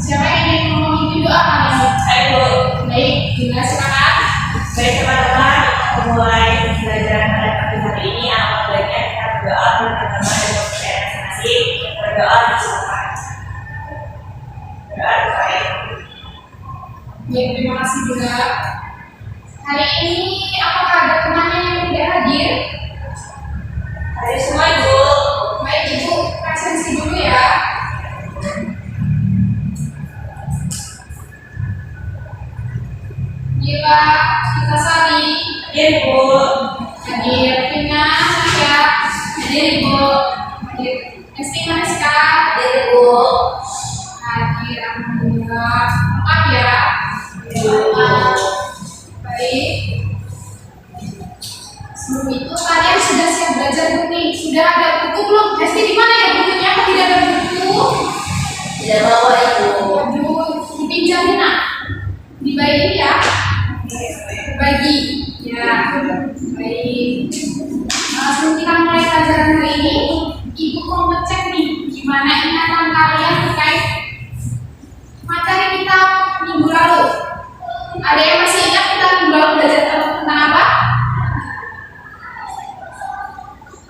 Siapa yang ingin ngomong itu doa kali ini? Ayo, Baik, Gina silakan. baik teman-teman, kita mulai pelajaran pada pagi hari ini. Alangkah baiknya kita berdoa bersama-sama dan percaya masing-masing. Berdoa bersama. Berdoa bersama. Baik, terima kasih juga. Hari ini apakah ada temannya yang tidak hadir? Hari semua Ibu. Baik, Ibu presensi dulu ya. Gila, kita Sari, Hadir Ibu. hadir Vina, Sasha, hadir Ibu, hadir Esti Mariska, Hadir Ibu. hadir alhamdulillah, lengkap ya. Baik. Sebelum itu kalian sudah siap belajar belum nih? Sudah ada buku belum? Esti di mana ya bukunya? Apa tidak ada buku? Tidak bawa Ibu. Waduh, dipinjam nak? Dibagi ya? Bagi. Ya. Baik. Sebelum kita mulai pelajaran hari ini, Ibu mau ngecek nih gimana ingatan kalian terkait materi kita minggu lalu. Ada yang masih ingat kita minggu lalu belajar tentang apa?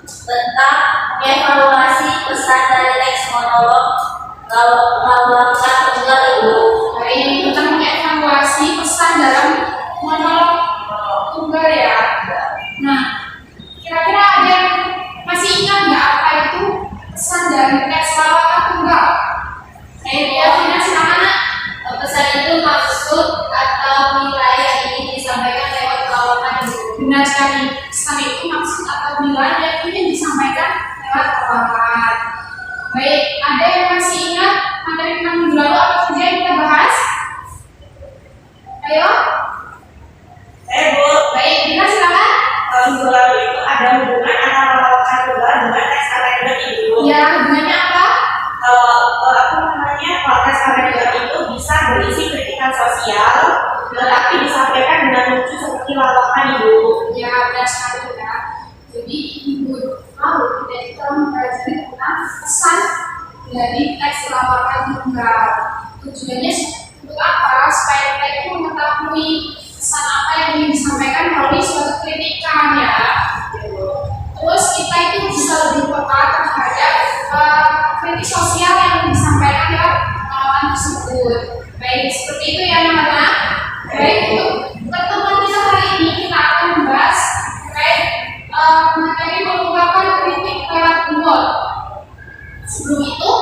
Tentang evaluasi pesan dari teks monolog Lawaka Tunggal Ibu. Hari ini tentang evaluasi pesan dalam monolog tunggal ya. Nah, kira-kira ada yang masih ingat nggak apa itu pesan dari teks Lawaka Tunggal? Ya, Vina silakan nak. Pesan itu maksud atau nilai yang ingin disampaikan lewat lawakan Ibu. Benar sekali. Pesan itu maksud atau nilai yang ingin disampaikan lewat lawakan. Baik, ada yang masih ingat materi kita minggu lalu apa saja yang kita bahas? Ayo. Bu. Baik, Vina silakan. Minggu lalu itu ada hubungan antara lawakan tunggal dengan teks anekdot Ibu. Ya, hubungannya apa? Kalau teks anekdot itu bisa berisi kritikan sosial, tetapi disampaikan dengan lucu seperti lawakan Ibu. Ya, benar sekali ya. Jadi minggu lalu kita mempelajari tentang pesan dari teks lawakan tunggal. Tujuannya untuk apa? Supaya kita itu mengetahui pesan apa yang ingin disampaikan melalui suatu kritikan ya. Terus kita itu bisa lebih peka terhadap kritik sosial yang disampaikan lewat lawakan tersebut. Baik, seperti itu ya anak-anak. Baik, untuk pertemuan kita hari ini kita akan membahas terkait materi mengungkapkan kritik lewat humor. Sebelum itu,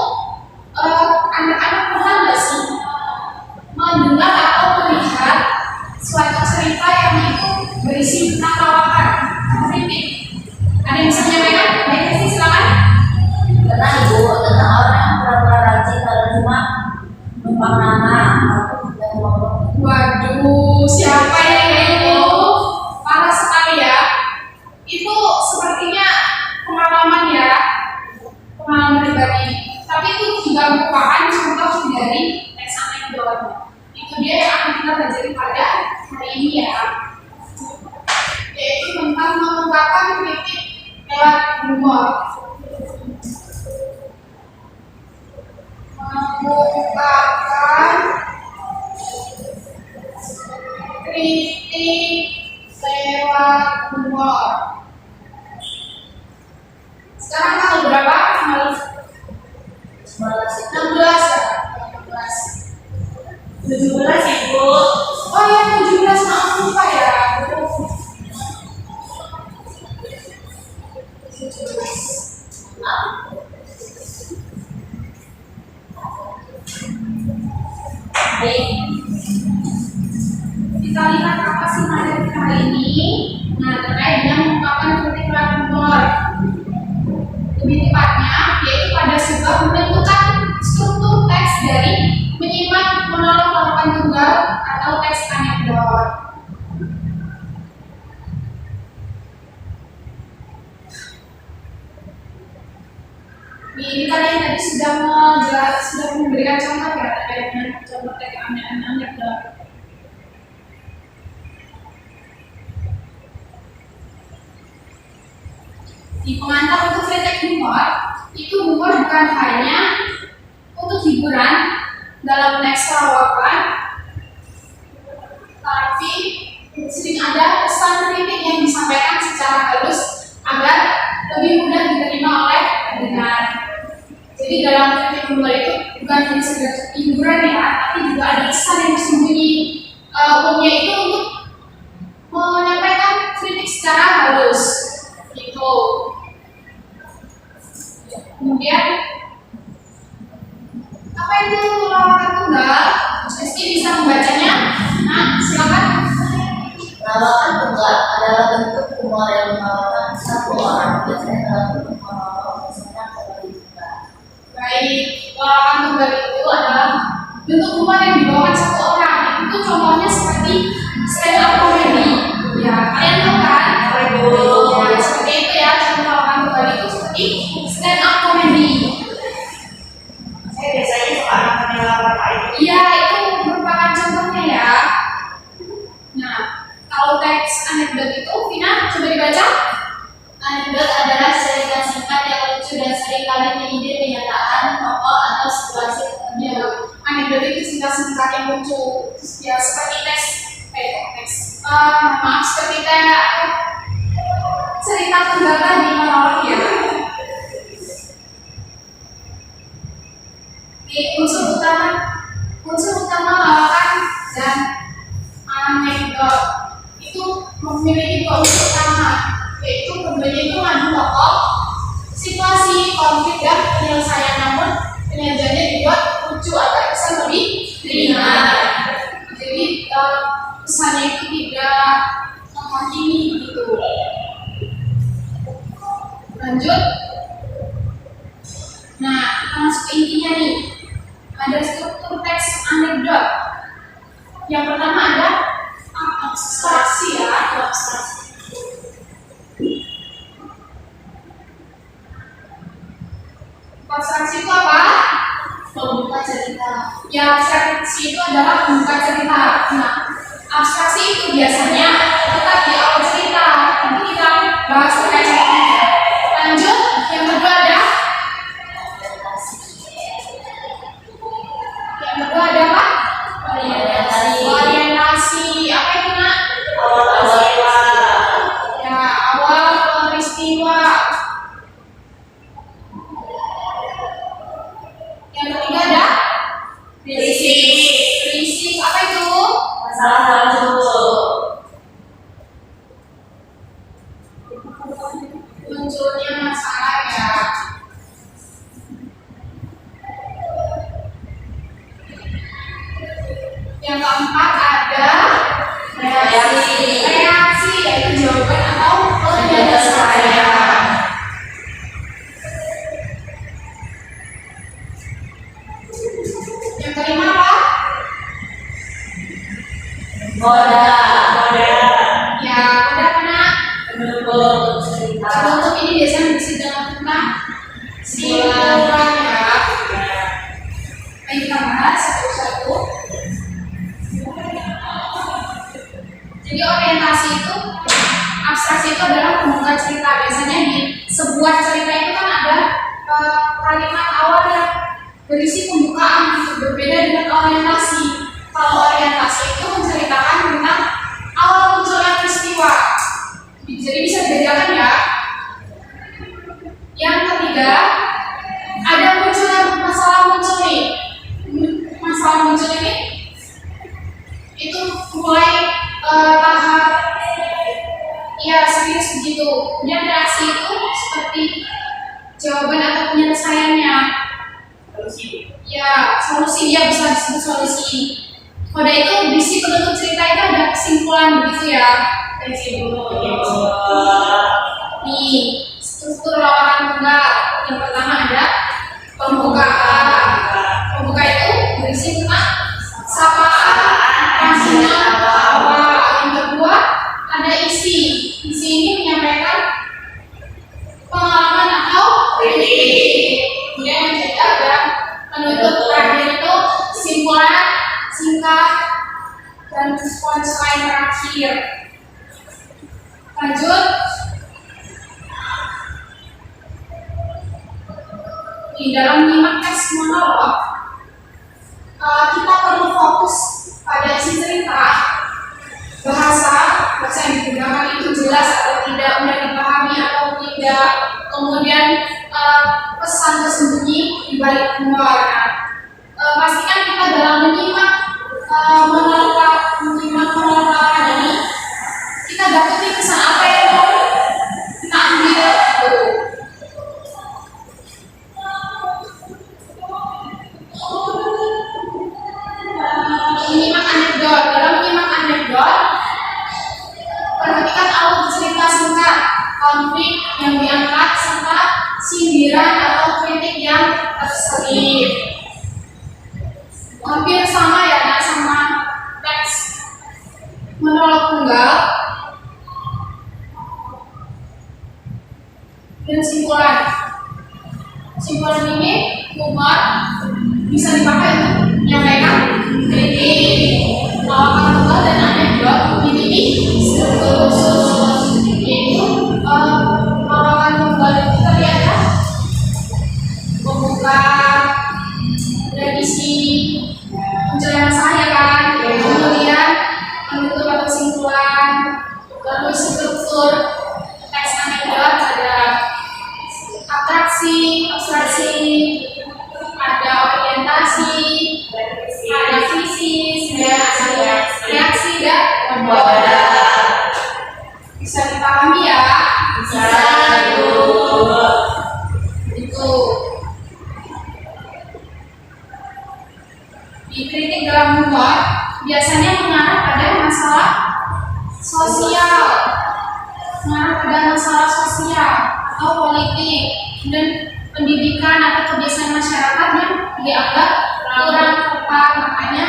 anak-anak pernah nggak sih mendengar atau melihat suatu cerita yang itu berisi tentang lawakan kritik? Ada yang bisa menyampaikan? Baik, Esti silakan. Tentang Ibu, tentang orang yang pura-pura rajin kalau cuma numpang nama atau tidak ngomong. Waduh, siapa yang itu? Parah sekali ya. Itu sepertinya pengalaman ya, pengalaman pribadi. Tapi itu juga merupakan contoh dari teks anekdot. Itu dia yang akan kita pelajari pada hari ini ya, yaitu tentang mengungkapkan kritik lewat humor. Mengungkapkan kritik lewat humor. Sekarang tanggal berapa? Tanggal 16 ya? 17 Ibu. Oh ya, 17, maaf lupa ya. 17. Baik. Kita lihat apa sih materi kita hari ini. Nah, terkait dengan mengungkapkan kritik lewat humor. Lebih tepatnya, yaitu pada sebuah menentukan struktur teks dari menyimak monolog lawakan tunggal atau teks anekdot. Ini kalian tadi sudah memberikan contoh ya terkait dengan contoh teks anekdot. Di pengantar untuk kritik humor, itu humor bukan hanya untuk hiburan, dalam teks perawakan, tapi sering ada pesan kritik yang disampaikan secara halus agar lebih mudah diterima oleh pendengar. Jadi dalam kritik humor itu bukan hanya sekedar hiburan ya, tapi juga ada pesan yang tersembunyi. Umumnya itu untuk menyampaikan kritik secara halus, gitu. Kemudian apa itu lawakan tunggal? Meski bisa membacanya. Nah, silakan. Lawakan tunggal adalah bentuk humor yang menawarkan satu orang, biasanya dalam bentuk monolog, misalnya seperti tunggal. Baik, lawakan tunggal itu adalah bentuk humor yang dibawakan satu orang. Itu contohnya seperti stand up comedy. Ya, kalian tahu kan? Ya, seperti itu ya. Contoh lawakan tunggal itu seperti stand up comedy. Saya biasanya suka nonton apa itu. Iya, itu merupakan contohnya ya. Nah, kalau teks anekdot itu, Vina coba dibaca. Anekdot adalah cerita singkat yang lucu dan seringkali menyindir kenyataan, tokoh, atau situasi tertentu. Ya, anekdot itu cerita singkat yang lucu. Ya, seperti seperti cerita tunggal tadi monolog ya. Di unsur utama lawakan dan anekdot itu memiliki dua unsur utama, yaitu keduanya itu mengandung tokoh, situasi, konflik, dan penyelesaian. Namun penyajiannya dibuat lucu agar pesan lebih ringan. Jadi pesannya itu tidak menghakimi gitu. Lanjut. Nah, kita masuk ke intinya nih. Ada struktur teks anekdot. Yang pertama ada abstraksi ya, abstraksi itu apa? Pembuka cerita. Ya, abstraksi itu adalah pembuka cerita. Nah, abstraksi itu biasanya tetap di awal cerita. Nanti kita bahas terkait contohnya. Lanjut, yang kedua ada apa? Orientasi. Apa itu nak? Ya, awal peristiwa. Yang ketiga ada prinsip. Apa itu? Masalah muncul. Munculnya masalah ya. Yang keempat ada reaksi, yaitu jawaban atau penyelesaian. Yang kelima apa? Moda. Ya, udah kena Penutup cerita. penutup ini biasanya berisi dengan tentang simpulan ya. Baik, kita bahas satu-satu. Jadi orientasi itu, abstraksi itu adalah pembuka cerita. Biasanya di sebuah cerita itu kan ada kalimat awal yang berisi pembukaan gitu. Berbeda dengan orientasi. Kalau orientasi itu menceritakan tentang awal munculnya peristiwa. Jadi bisa dibedakan ya. Yang ketiga, ada masalah muncul nih. Masalah muncul ini itu mulai tahap ya serius begitu. Kemudian reaksi itu seperti jawaban atau penyelesaiannya. Ya, solusi dia bisa disebut solusi. Pada itu berisi penutup cerita itu ada kesimpulan begitu ya. Nih, struktur lawakan tunggal. Yang pertama ada pembukaan. Pembuka itu berisi tentang sapaan, panggilan awal. Yang kedua ada isi. Isi ini menyampaikan pengalaman atau kritik. Kemudian yang ketiga ada penutup. Terakhir itu kesimpulan singkat dan punchline terakhir. Lanjut. Di dalam menyimak teks monolog kita perlu fokus pada isi cerita, bahasa yang digunakan itu jelas atau tidak, mudah dipahami atau tidak, kemudian pesan tersembunyi di balik humor. Pastikan kita dalam menyimak menerka ini, kita dapetin pesan apa yang mau kita ambil. Menyimak anekdot. Dalam menyimak anekdot, perhatikan alur cerita singkat, konflik yang diangkat, serta sindiran atau kritik yang terselip. Hampir sama ya, nah, sama teks monolog tunggal dan simpulan. Simpulan ini humor bisa dipakai untuk menyampaikan kritik, lawakan tunggal dan anekdot. Ini yaitu lawakan tunggal itu tadi ada membuka tradisi pencerahan saya kan, kemudian menutup atau simpulan, lalu struktur teks anekdot ada atraksi, abstraksi, ada orientasi, ada krisis, ada reaksi dan pembuatan. Bisa dipahami ya? Bisa. Itu. Dikritik dalam humor biasanya mengarah pada masalah sosial, atau politik dan pendidikan atau kebiasaan masyarakat yang dianggap kurang tepat, makanya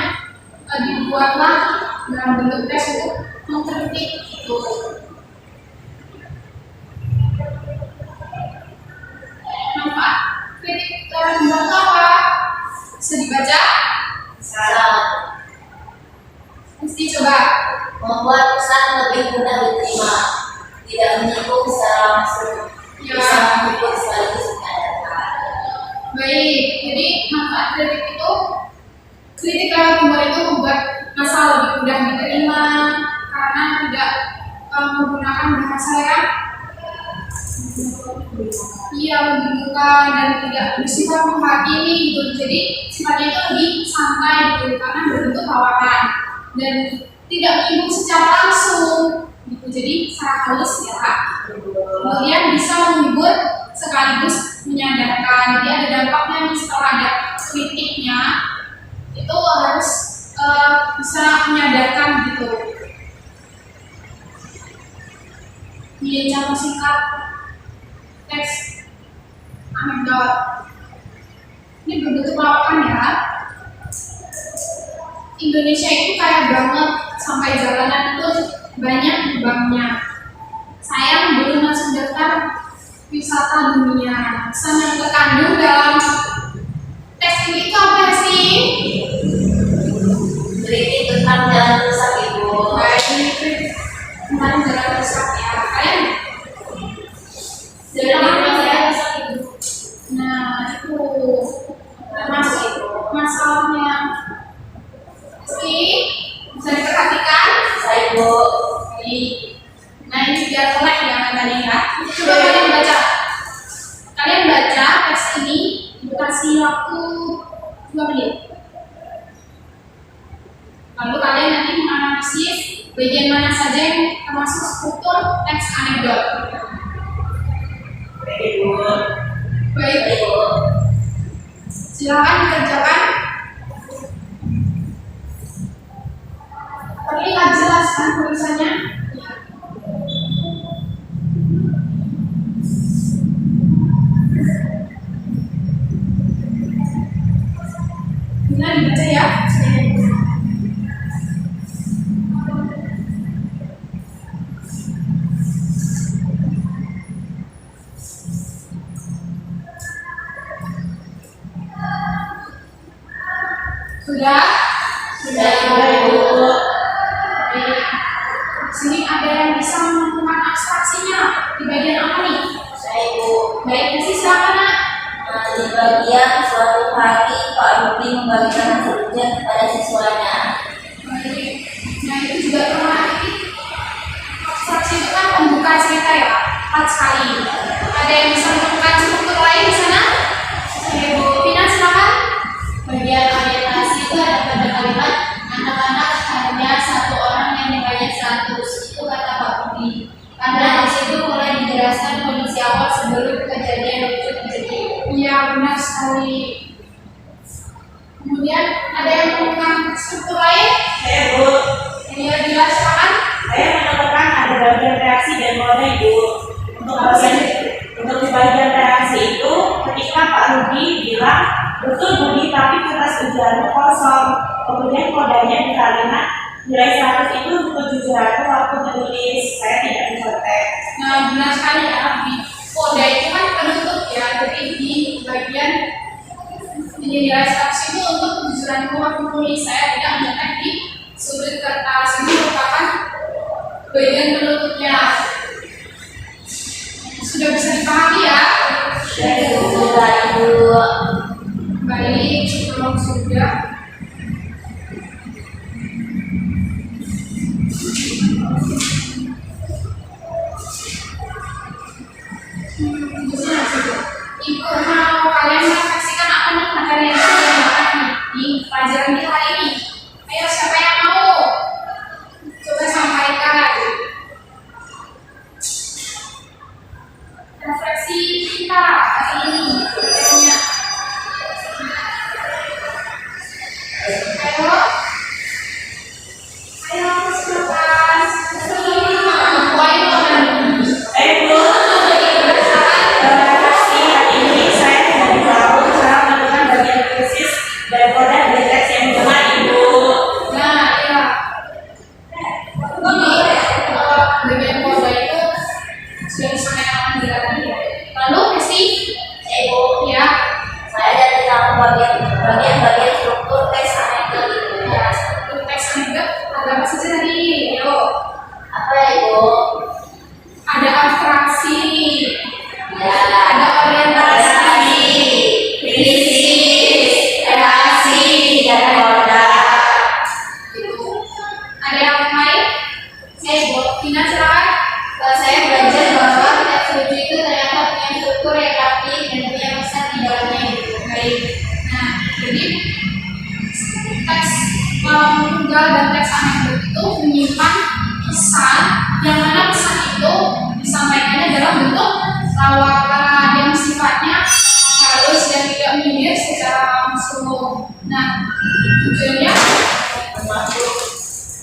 dibuatlah dalam bentuk tes untuk mengkritik itu. Manfaat kritik dalam humor apa? Bisa dibaca? Mesti coba Membuat pesan lebih mudah diterima, tidak menyinggung secara langsung, ya. bisa menghibur sekaligus menyadarkan. Baik, jadi manfaat kritik itu, kritik lewat humor itu membuat masalah lebih mudah diterima karena tidak menggunakan bahasa yang membingungkan dan tidak bersifat menghakimi gitu. Jadi sifatnya itu lebih santai gitu karena berbentuk lawakan dan tidak menyinggung secara langsung gitu. Jadi secara halus ya Kak. Kemudian bisa menghibur sekaligus menyadarkan. Jadi ada dampaknya nih, setelah ada kritiknya itu harus bisa menyadarkan gitu. Ini contoh singkat teks anekdot. Ini berbentuk lawakan ya. Indonesia itu kaya banget, sampai jalanan itu banyak lubangnya. Sayang belum masuk daftar wisata dunia. Pesan yang terkandung dalam teks ini itu apa sih? Kritik tentang jalan rusak Ibu. Baik, tentang jalan rusak ya. Kalian jalan rusak itu. Nah itu termasuk masalahnya. Pasti bisa diperhatikan. Saya Ibu. Nah ini biar selek ya tadi ya. Coba kalian baca. Kalian baca teks ini, dikasih waktu 2 menit. Lalu kalian nanti menganalisis bagian mana saja yang termasuk struktur teks anekdot. Baik, silakan dikerjakan. Terlihat jelas kan tulisannya? Bisa dibaca ya. Sudah? Sudah Ibu. Di sini ada yang bisa menentukan abstraksinya di bagian apa nih? Saya Ibu. Baik, silakan Nak. Di bagian suatu hari Pak Rudi membagikan hasil ujian kepada siswanya. Nah itu juga termasuk abstraksi itu kan pembuka cerita ya, empat sekali. Ada yang bisa menemukan struktur lain di sana? Ibu Vina silakan. Bagian orientasi itu ada pada kalimat anak-anak hanya satu orang yang nilainya 100, itu kata Pak Budi. Karena di situ mulai dijelaskan kondisi awal sebelum kejadian itu terjadi. Iya benar sekali. Kemudian ada yang menemukan struktur lain? Saya Bu, Iya jelas silakan. saya menemukan ada bagian reaksi dan mode Ibu. Untuk di bagian reaksi itu, ketika Pak Rudi bilang betul Budi tapi kertas ujianmu kosong. Kemudian kodenya di kalimat nilai 100 itu untuk kejujuranmu waktu menulis. Saya tidak mencontek. Nah benar sekali ya. Di kode itu kan penutup ya. Jadi di bagian nilai saksi itu untuk kejujuran waktu menulis. Saya tidak menyetek di sudut kertas. Ini merupakan bagian penutupnya. Sudah bisa dipahami ya? Sudah Ibu. Baik, kalau sudah. Ibu mau kalian merefleksikan apa nih materi yang kita dapatkan di pelajaran kita hari ini? Ayo siapa yang mau? Coba sampaikan. Refleksi kita hari ini. Materinya. Ayo. Ayo silakan. Bu, reaksi hari ini saya tidak tahu cara melakukan bagian krisis dan kode deteksi yang benar Ibu. Nah, ya. Ini bagian kode itu sudah disampaikan juga tadi ya. Lalu Kristi, Ibu, ya, saya dari kamu bagian struktur teks anekdot itu. ya, struktur teks anekdot ada apa saja tadi? Ayo, Apa ya Ibu? ada abstraksi, Ya, ada orientasi, krisis, reaksi, dan kode. gitu. Ada yang lain? Saya buat Tina silakan. Saya belajar bahwa teks lucu itu ternyata punya struktur yang rapi dan punya pesan di dalamnya gitu. Baik. Nah, jadi teks tunggal dan teks anekdot itu menyimpan pesan yang mana pesan itu disampaikannya dalam bentuk lawakan yang sifatnya halus dan tidak menyindir secara langsung. Nah, tujuannya Termasuk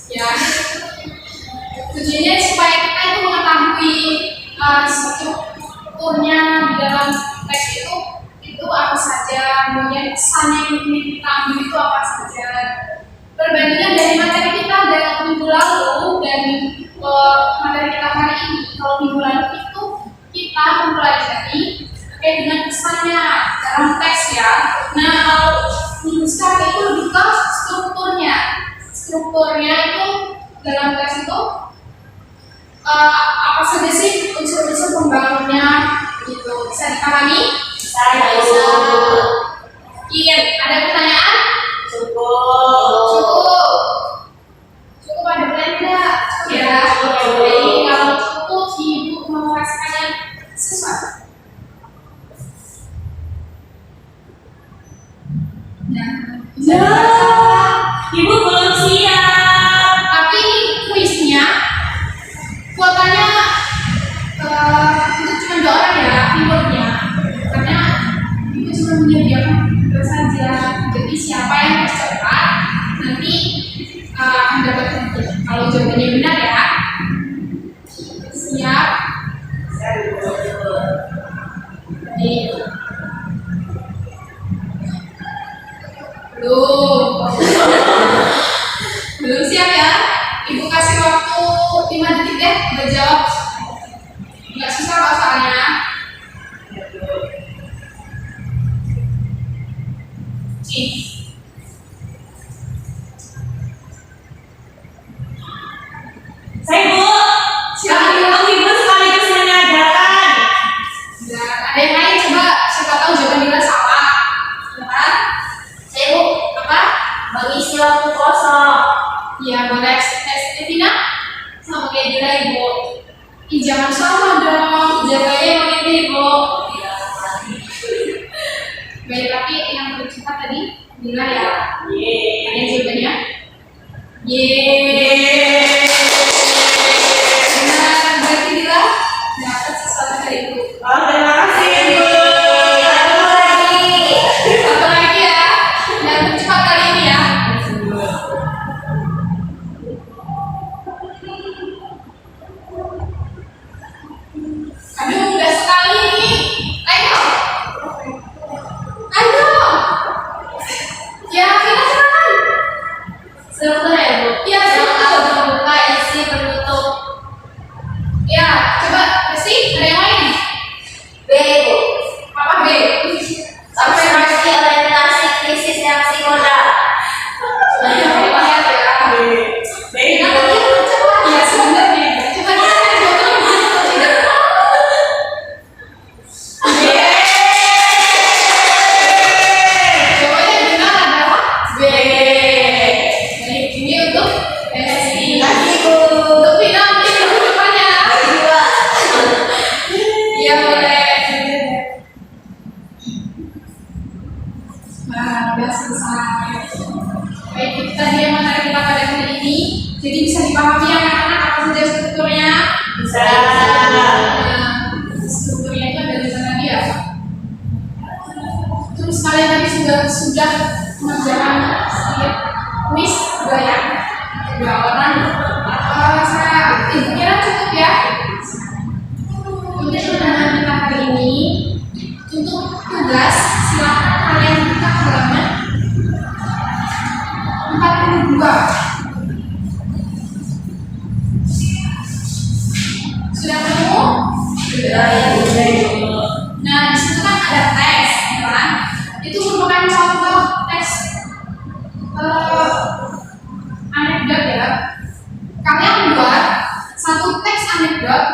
ya tujuannya supaya kita itu mengetahui strukturnya di dalam teks itu apa saja, kemudian pesan yang ingin kita ambil itu apa saja. Perbandingan dari materi kita dari minggu lalu dan materi kita hari ini, kalau minggu lalu itu kita mempelajari terkait dengan pesannya dalam teks ya. Nah kalau minggu sekarang itu lebih ke strukturnya. Strukturnya itu dalam teks itu apa saja sih unsur-unsur pembangunnya gitu, bisa dipahami? saya bisa. Iya, ada pertanyaan? Cukup. Cukup ada pertanyaan tidak? Ya, jadi kalau cukup ibu mau kasih kalian sesuatu. Ya, Ibu belum siap. Tapi kuisnya kuotanya itu cuma 2 orang ya, keywordnya. Karena ibu cuma menyediakan 2 saja. Jadi siapa yang harus cepat nanti akan dapat tentu. Kalau jawabannya benar ya. Siap. Baik. Belum siap ya? Ibu kasih waktu 5 detik deh buat jawab. Nggak susah kok soalnya. Nih. Saya Bu. Silakan. Silakan Ibu sekaligus mengajarkan. Ada yang lain coba, siapa tahu jawaban kita salah. Silakan. Saya Bu, Apa kosong. Ya boleh Evina sama kayak Dila Ibu. Ih jangan sama dong, jaganya yang ini Ibu. Baik, tapi yang paling cepat tadi Dila ya. Ada jawabannya? Yeay. Benar, berarti Dila dapat sesuatu dari Ibu. Oh, terima kasih Ibu. Satu lagi ya, yang cepat kali ini ya. Aduh, udah sekali nih. Ayo. Ayo. Ya, kita silakan. Sebentar ya Bu. Iya, Yang silakan. aku membuka isi penutup Ya, coba Resi, ada yang lain? B Bu. Apa B? Observasi orientasi krisis reaksi modal. Ya, coba lihat ya. Baik, Nah, Ibu. coba ya sebenarnya. Coba lihat ada jawabannya mana atau tidak. Jawabannya benar adalah B. Baik, ini untuk Resi. Kasih Ibu. Untuk Vina mungkin untuk depannya. Kedua. Iya boleh. Nah, udah selesai. Baik, itu tadi yang materi kita pada hari ini. Jadi bisa dipahami ya anak-anak apa saja strukturnya? Bisa. Nah, strukturnya itu ada di sana dia. Terus kalian tadi sudah mengerjakan sedikit kuis juga ya? Dua orang. Saya kira cukup ya. Untuk undangan kita hari ini, untuk tugas silakan kalian buka halaman 42. Sudah ketemu? Nah, di situ kan ada teks, ya kan? Itu merupakan contoh teks anekdot ya. Kalian buat satu teks anekdot,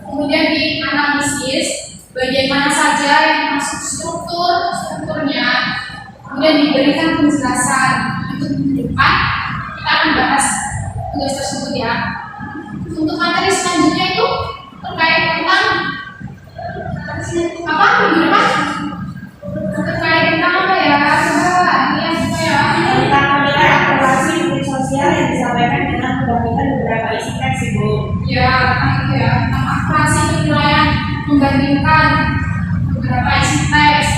kemudian dianalisis bagian mana saja yang masuk strukturnya, kemudian diberikan penjelasan. Itu di depan kita akan bahas tugas tersebut ya. Untuk materi selanjutnya itu terkait tentang apa minggu depan? Terkait tentang apa ya? Coba lihat apa ya? Tentang menilai akurasi ilmu sosial yang disampaikan dengan membagikan beberapa isi teks Ibu. Ya, tentang itu ya, tentang akurasi penilaian membandingkan beberapa isi teks.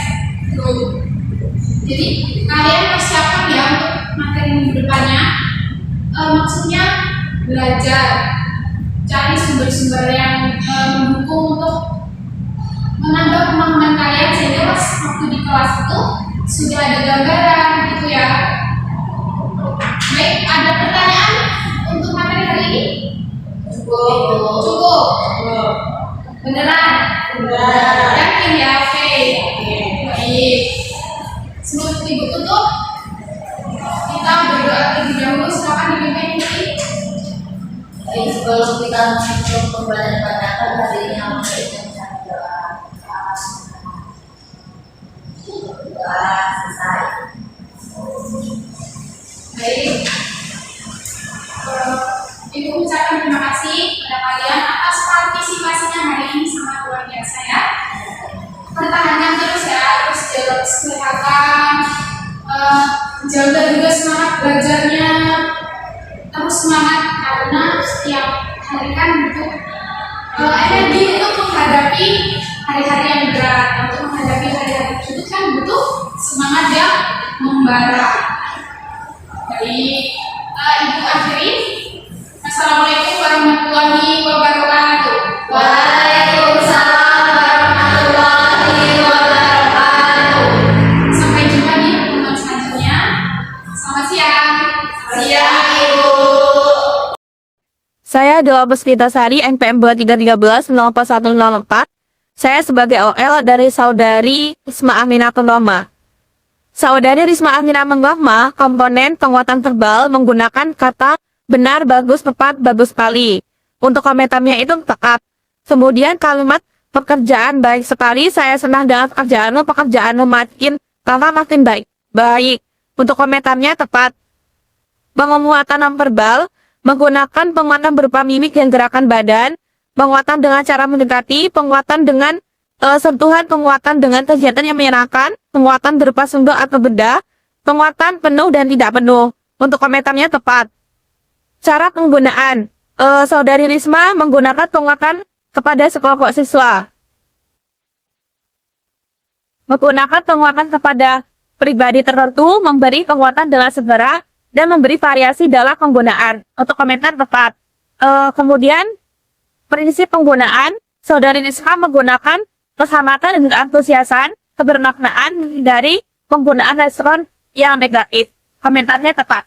Tuh. Jadi kalian persiapkan ya untuk materi minggu depannya. Maksudnya belajar, cari sumber-sumber yang mendukung untuk menambah kemampuan kalian sehingga pas waktu di kelas itu sudah ada gambaran gitu ya. Baik, ada pertanyaan untuk materi hari ini? Cukup. Beneran? Yakin ya? Oke. Baik. Sebelum Ibu tutup, kita berdoa terlebih dahulu. Silakan dipimpin Ibu. Baik, sebelum kita menutup pembelajaran pada hari ini, aku ingin doa. Doa selesai. Baik. Ibu ucapkan terima kasih kepada kalian atas partisipasinya hari ini, sangat luar biasa ya. Pertahankan terus ya, terus jaga kesehatan, jaga juga semangat belajarnya, terus semangat karena setiap hari kan butuh energi untuk menghadapi hari-hari yang berat, untuk menghadapi hari-hari tersebut kan butuh semangat yang membara. Baik, Ibu akhiri. Assalamualaikum warahmatullahi wabarakatuh. Waalaikumsalam warahmatullahi wabarakatuh. Sampai jumpa di pertemuan selanjutnya. Selamat siang. Siang Ibu. Saya adalah Puspitasari NPM 2313 04104. Saya sebagai OL dari saudari Risma Aminatul Loma. Saudari Risma Aminatul Loma, komponen penguatan verbal menggunakan kata benar, bagus, tepat, bagus sekali. Untuk komentarnya itu tepat. Kemudian kalimat pekerjaan baik sekali, saya senang dengan pekerjaanmu makin lama makin baik. Baik. Untuk komentarnya tepat. penguatan non-verbal, menggunakan penguatan berupa mimik dan gerakan badan, penguatan dengan cara mendekati, penguatan dengan sentuhan, penguatan dengan kegiatan yang menyenangkan, penguatan berupa sunduk atau bedah, penguatan penuh dan tidak penuh. Untuk komentarnya tepat. Cara penggunaan. Saudari Risma menggunakan penguatan kepada sekelompok siswa. Menggunakan penguatan kepada pribadi tertentu, memberi penguatan dengan segera, dan memberi variasi dalam penggunaan. Untuk komentar tepat. Kemudian, prinsip penggunaan, Saudari Risma menggunakan keselamatan dan keantusiasan, kebermaknaan dari penggunaan respon yang negatif. Komentarnya tepat.